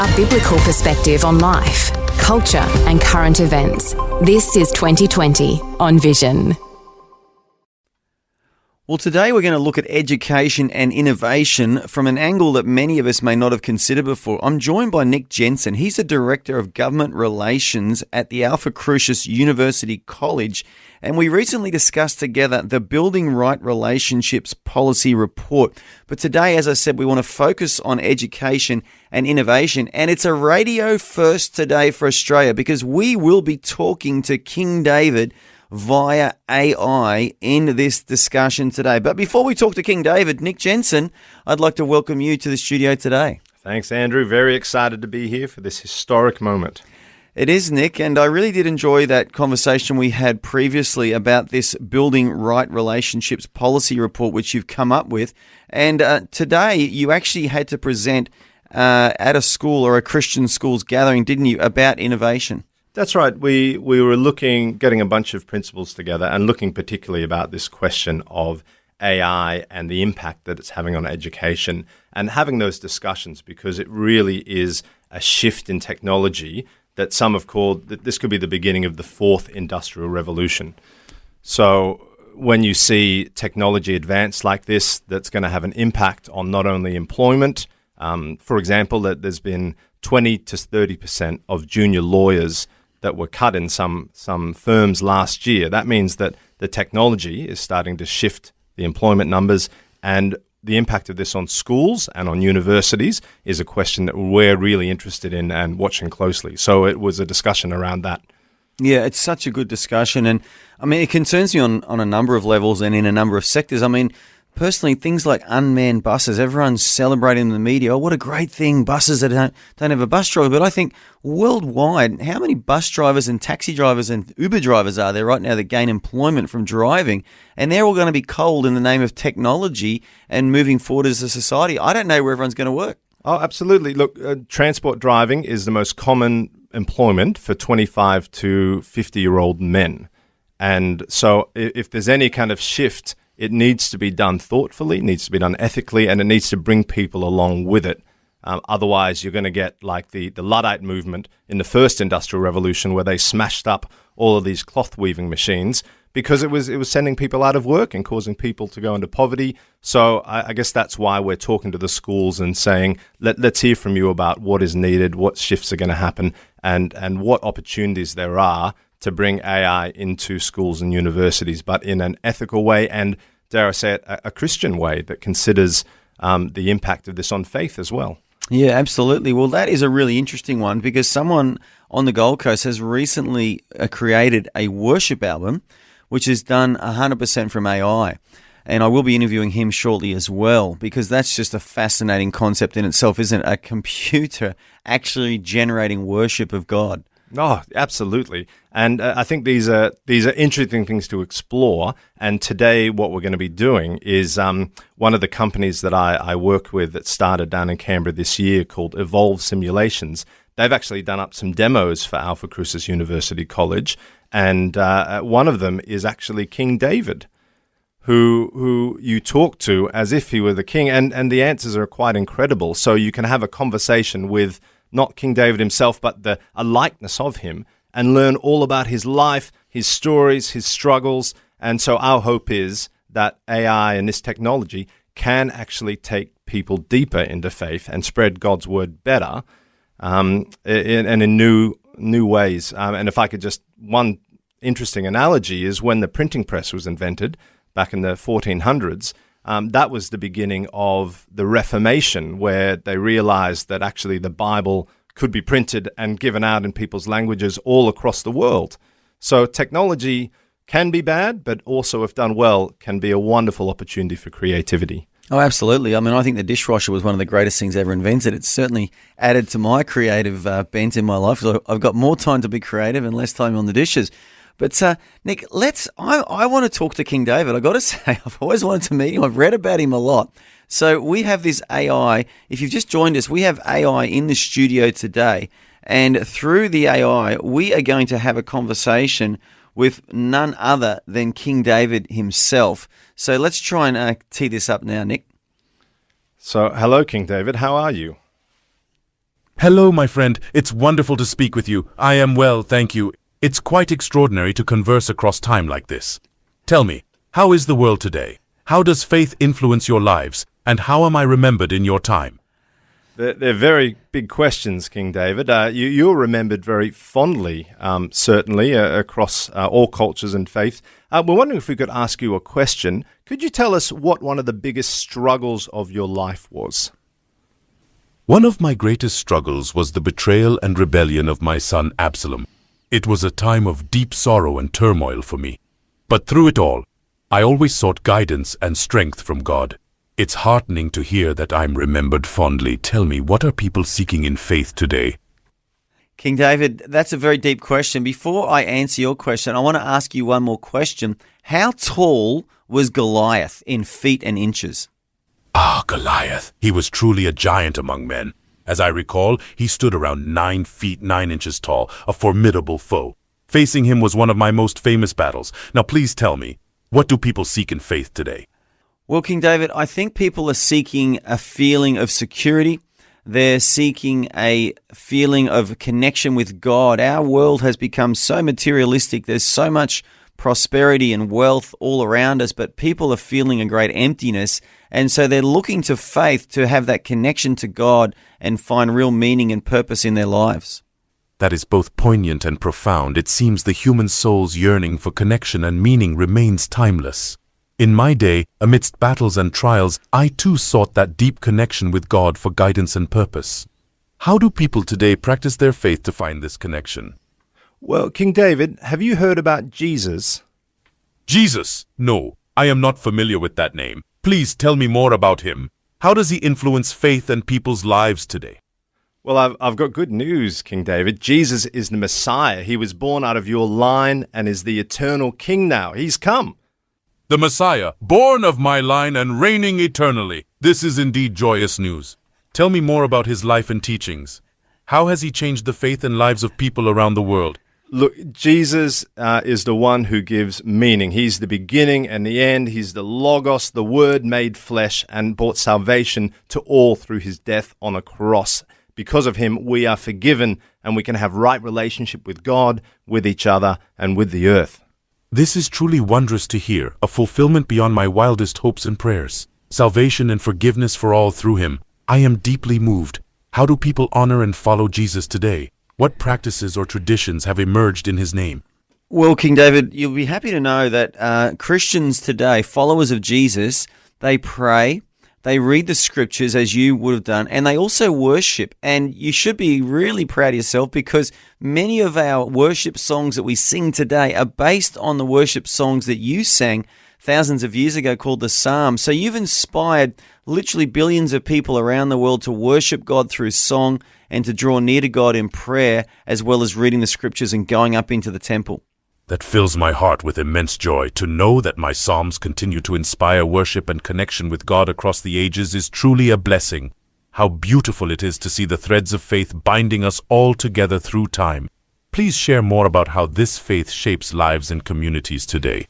A biblical perspective on life, culture and current events. This is 2020 on Vision. Well, today we're going to look at education and innovation from an angle that many of us may not have considered before. I'm joined by Nick Jensen. He's the Director of Government Relations at the Alphacrucis University College, and we recently discussed together the Building Right Relationships Policy Report. But today, as I said, we want to focus on education and innovation, and it's a radio first today for Australia because we will be talking to King David via AI in this discussion today. But before we talk to King David, Nick Jensen, I'd like to welcome you to the studio today. Thanks, Andrew. Very excited to be here for this historic moment. It is, Nick, and I really did enjoy that conversation we had previously about this Building Right Relationships Policy Report, which you've come up with. And today you actually had to present at a school or a Christian school's gathering, didn't you, about innovation? That's right. We were getting a bunch of principals together and looking particularly about this question of AI and the impact that it's having on education and having those discussions because it really is a shift in technology that some have called that this could be the beginning of the fourth industrial revolution. So when you see technology advance like this, that's going to have an impact on not only employment, for example, that there's been 20 to 30% of junior lawyers that were cut in some firms last year. That means that the technology is starting to shift the employment numbers, and the impact of this on schools and on universities is a question that we're really interested in and watching closely. So it was a discussion around that. Yeah, it's such a good discussion. And I mean, it concerns me on a number of levels and in a number of sectors. I mean, personally, things like unmanned buses, everyone's celebrating in the media. Oh, what a great thing, buses that don't have a bus driver. But I think worldwide, how many bus drivers and taxi drivers and Uber drivers are there right now that gain employment from driving? And they're all going to be culled in the name of technology and moving forward as a society. I don't know where everyone's going to work. Oh, absolutely. Look, transport driving is the most common employment for 25 to 50-year-old men. And so if there's any kind of shift, it needs to be done thoughtfully, it needs to be done ethically, and it needs to bring people along with it. Otherwise, you're going to get like the Luddite movement in the first industrial revolution where they smashed up all of these cloth weaving machines because it was sending people out of work and causing people to go into poverty. So I guess that's why we're talking to the schools and saying, let's hear from you about what is needed, what shifts are going to happen, and what opportunities there are to bring AI into schools and universities, but in an ethical way and, dare I say it, a Christian way that considers the impact of this on faith as well. Yeah, absolutely. Well, that is a really interesting one because someone on the Gold Coast has recently created a worship album which is done 100% from AI. And I will be interviewing him shortly as well because that's just a fascinating concept in itself, isn't it? A computer actually generating worship of God. Oh, absolutely. And I think these are interesting things to explore. And today what we're going to be doing is one of the companies that I work with that started down in Canberra this year called Evolve Simulations. They've actually done up some demos for Alphacrucis University College. And one of them is actually King David, who you talk to as if he were the king. And the answers are quite incredible. So you can have a conversation with not King David himself, but a likeness of him, and learn all about his life, his stories, his struggles. And so our hope is that AI and this technology can actually take people deeper into faith and spread God's word better and in new ways. And if I could just, one interesting analogy is when the printing press was invented back in the 1400s, that was the beginning of the Reformation, where they realized that actually the Bible could be printed and given out in people's languages all across the world. So technology can be bad, but also, if done well, can be a wonderful opportunity for creativity. Oh, absolutely. I mean, I think the dishwasher was one of the greatest things ever invented. It's certainly added to my creative bent in my life. So I've got more time to be creative and less time on the dishes. But Nick, I want to talk to King David. I've got to say, I've always wanted to meet him. I've read about him a lot. So we have this AI. If you've just joined us, we have AI in the studio today. And through the AI, we are going to have a conversation with none other than King David himself. So let's try and tee this up now, Nick. So, hello, King David. How are you? Hello, my friend. It's wonderful to speak with you. I am well, thank you. It's quite extraordinary to converse across time like this. Tell me, how is the world today? How does faith influence your lives? And how am I remembered in your time? They're very big questions, King David. You're remembered very fondly, certainly, across all cultures and faiths. We're wondering if we could ask you a question. Could you tell us what one of the biggest struggles of your life was? One of my greatest struggles was the betrayal and rebellion of my son Absalom. It was a time of deep sorrow and turmoil for me. But through it all, I always sought guidance and strength from God. It's heartening to hear that I'm remembered fondly. Tell me, what are people seeking in faith today? King David, that's a very deep question. Before I answer your question, I want to ask you one more question. How tall was Goliath in feet and inches? Goliath. He was truly a giant among men. As I recall, he stood around 9 feet 9 inches tall, a formidable foe. Facing him was one of my most famous battles. Now please tell me, what do people seek in faith today? Well, King David, I think people are seeking a feeling of security. They're seeking a feeling of connection with God. Our world has become so materialistic. There's so much prosperity and wealth all around us, but people are feeling a great emptiness. And so they're looking to faith to have that connection to God and find real meaning and purpose in their lives. That is both poignant and profound. It seems the human soul's yearning for connection and meaning remains timeless. In my day, amidst battles and trials, I too sought that deep connection with God for guidance and purpose. How do people today practice their faith to find this connection? Well, King David, have you heard about Jesus? Jesus? No, I am not familiar with that name. Please tell me more about him. How does he influence faith and people's lives today? Well, I've got good news, King David. Jesus is the Messiah. He was born out of your line and is the eternal King now. He's come. The Messiah, born of my line and reigning eternally. This is indeed joyous news. Tell me more about his life and teachings. How has he changed the faith and lives of people around the world? Look, Jesus is the one who gives meaning. He's the beginning and the end. He's the Logos, the Word made flesh, and brought salvation to all through his death on a cross. Because of him, we are forgiven and we can have right relationship with God, with each other, and with the earth. This is truly wondrous to hear, a fulfillment beyond my wildest hopes and prayers. Salvation and forgiveness for all through him. I am deeply moved. How do people honor and follow Jesus today? What practices or traditions have emerged in his name? Well, King David, you'll be happy to know that Christians today, followers of Jesus, they pray, they read the scriptures as you would have done, and they also worship. And you should be really proud of yourself because many of our worship songs that we sing today are based on the worship songs that you sang thousands of years ago called the Psalms. So you've inspired literally billions of people around the world to worship God through song and to draw near to God in prayer, as well as reading the scriptures and going up into the temple. That fills my heart with immense joy. To know that my psalms continue to inspire worship and connection with God across the ages is truly a blessing. How beautiful it is to see the threads of faith binding us all together through time. Please share more about how this faith shapes lives and communities today.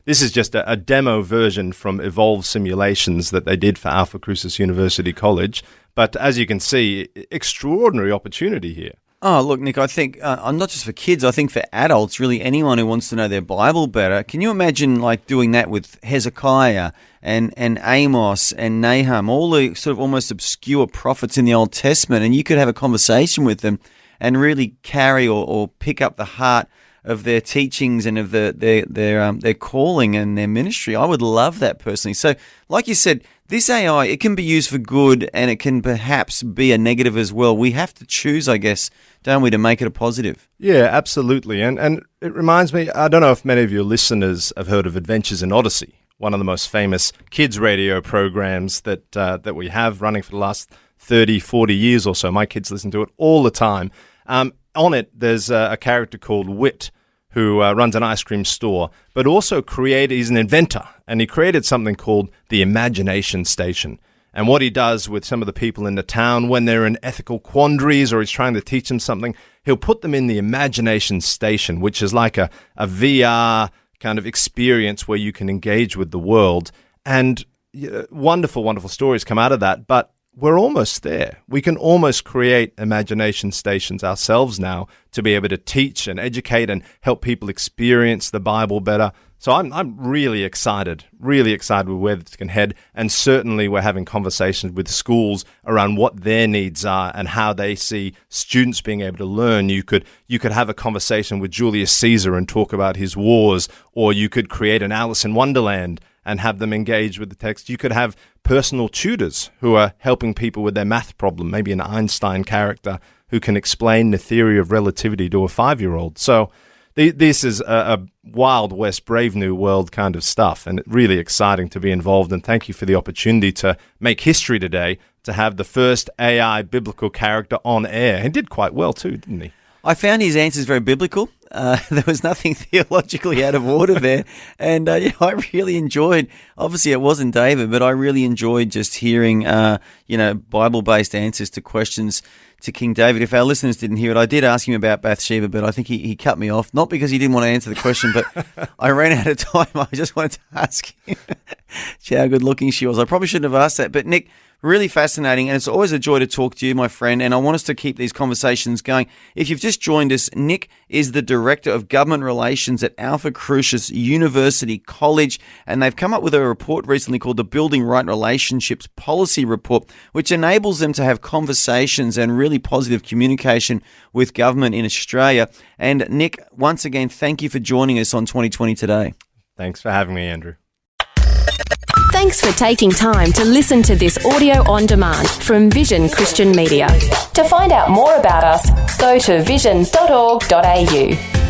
This is just a demo version from Evolve simulations that they did for Alphacrucis University College. But as you can see, extraordinary opportunity here. Oh, look, Nick, I think not just for kids, I think for adults, really anyone who wants to know their Bible better. Can you imagine like doing that with Hezekiah and Amos and Nahum, all the sort of almost obscure prophets in the Old Testament, and you could have a conversation with them and really carry or pick up the heart of their teachings and of their calling and their ministry. I would love that personally. So, like you said, this AI, it can be used for good and it can perhaps be a negative as well. We have to choose, I guess, don't we, to make it a positive? Yeah, absolutely. And it reminds me, I don't know if many of your listeners have heard of Adventures in Odyssey, one of the most famous kids radio programs that we have running for the last 30, 40 years or so. My kids listen to it all the time. On it, there's a character called Wit, who runs an ice cream store, but also he's an inventor, and he created something called the Imagination Station. And what he does with some of the people in the town when they're in ethical quandaries or he's trying to teach them something, he'll put them in the Imagination Station, which is like a VR kind of experience where you can engage with the world. And wonderful, wonderful stories come out of that. But we're almost there. We can almost create imagination stations ourselves now to be able to teach and educate and help people experience the Bible better. So I'm really excited with where this can head. And certainly we're having conversations with schools around what their needs are and how they see students being able to learn. You could have a conversation with Julius Caesar and talk about his wars, or you could create an Alice in Wonderland and have them engage with the text. You could have personal tutors who are helping people with their math problem, maybe an Einstein character who can explain the theory of relativity to a 5-year-old. So this is a Wild West, Brave New World kind of stuff, and really exciting to be involved. And thank you for the opportunity to make history today, to have the first AI biblical character on air. He did quite well too, didn't he? I found his answers very biblical. There was nothing theologically out of order there. And I really enjoyed, obviously it wasn't David, but I really enjoyed just hearing, Bible-based answers to questions to King David. If our listeners didn't hear it, I did ask him about Bathsheba, but I think he cut me off, not because he didn't want to answer the question, but I ran out of time. I just wanted to ask him how good looking she was. I probably shouldn't have asked that, but Nick, really fascinating, and it's always a joy to talk to you, my friend, and I want us to keep these conversations going. If you've just joined us, Nick is the Director of Government Relations at Alphacrucis University College, and they've come up with a report recently called the Building Right Relationships Policy Report, which enables them to have conversations and really positive communication with government in Australia. And Nick, once again, thank you for joining us on 2020 Today. Thanks for having me, Andrew. Thanks for taking time to listen to this audio on demand from Vision Christian Media. To find out more about us, go to vision.org.au.